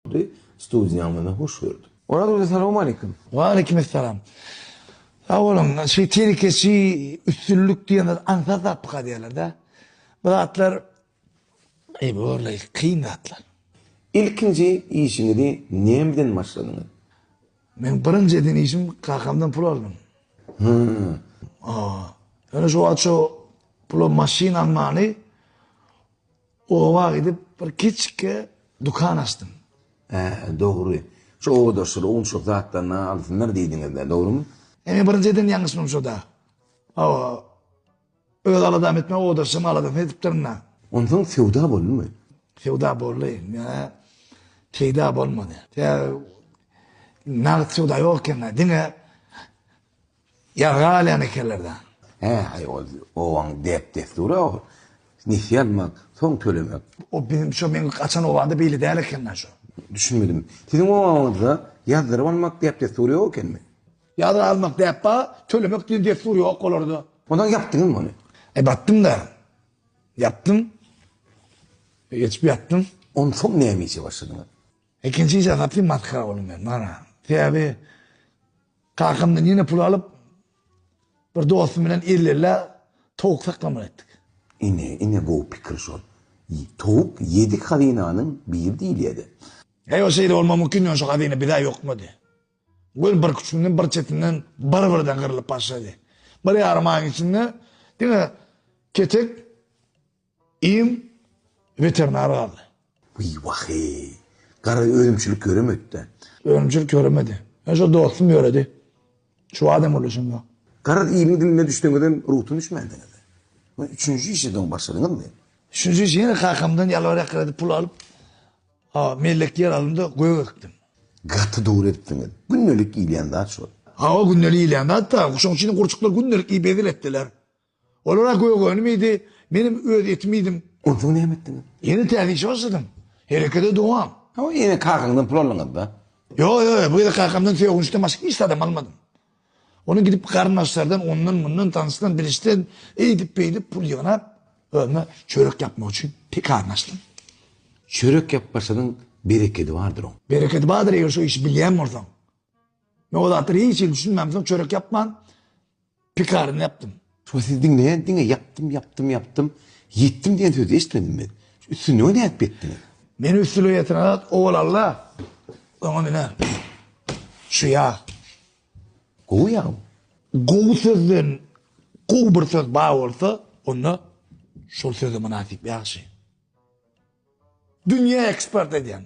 otturdu. Studiyamına hoş gördü. Orada da selamun aleyküm. Ve aleykümselam. Ya oğlum, tehlikesi, üstünlük diyenler ansat attık diyorlar da. Bu atlar, böyle kıyın atlar. İlkinci işini de neyden başladın? Ben birinci edin işim kakamdan pul aldım. Yani şu aço pul maşin almanı, o var gidip bir küçük dükkan açtım. Doğru. Şu o da şu un çok zatlarına alsınlar dediniz de doğru mu? Birinci edin yanlışım şu da. Öyle aladım etme, o da şım aladım edip durna. Ondan feodal oldu mu? Feodal bollayım ya. Feodal olmadı. Ya nağıt feodal yokken dine yargı yani kellerden. O an desturu o. Nisi almak, son söylemek. O benim kaçan ovanda beyli değerken şu. Düşünmedim. Sizin o anında yazdırıp almak desturu yok mi? Yadır almak da yapma, söylemek diye destur yok olurdu. Ondan yaptınız mı onu? Battım da. Yaptım. Geçip yattım. Onun son neye mi başladınız? İkinci iş anlatayım matkara oğlum ben bana. Tabi kalkamdan yine pul alıp bir dostumla irlerle tavuk saklaman ettik. İne bu fikir şu. Tavuk 7 kadınanın bir değil yedi. O şeyde olma mümkün yok şu kadına bir daha yok mu de. Böyle bir küçüğünden bir çetinden birden kırılıp başladı. Bir yarımağın içinde değil mi? Ketek, iyim, veteriner aldı. Vahi. Kara ölümçülük göremedi de. Ölümcül göremedi. Şu dostum göredi. Şu adam oluşum yok. Kara iyiliğin diline düştüğünden ruhun düşmedi. Üçüncü işeden başladınız mı? Üçüncü iş yine kakamdan yalvararak kredi pul alıp mellek yer alımda koyu ektim. Gatı doğru ettiniz. Günlük iyiliğin daha çok. O günleri iyilendi. Hatta kuşun içinde kurçuklar günlük iyi bedel ettiler. Olarak koyu koyunumuydu. Benim öğret etmiydim. Ondan ne ettiniz? Yeni tercih başladım. Harekete doğam. Ama yine kalkından pullanınız da. Yo, bu da kakamdan tüye işte başka istedim almadım. Onu gidip karnaşlardan ondan bundan tanısından birisinden eğidip pul yığına öyle çörek yapmak için pek anlaştım. Çörek yap başladın bereketi vardır o. Bereket vardır eğer şu işi bileyim oradan. Ben o da hatırı hiç düşünmemiştim çörek yapman pikarını yaptım. Sonra siz dinle yaptım. Yettim diyen sözü işitmedim ben. Üstüne ne ettiniz? Beni üstüne yetiren oğlarla ama bine şu ya. Kovu ya. Kovu sözden kovu bir söz bağ olsa onunla şol sözü münasip bir şey. Dünya ekspert ediyen.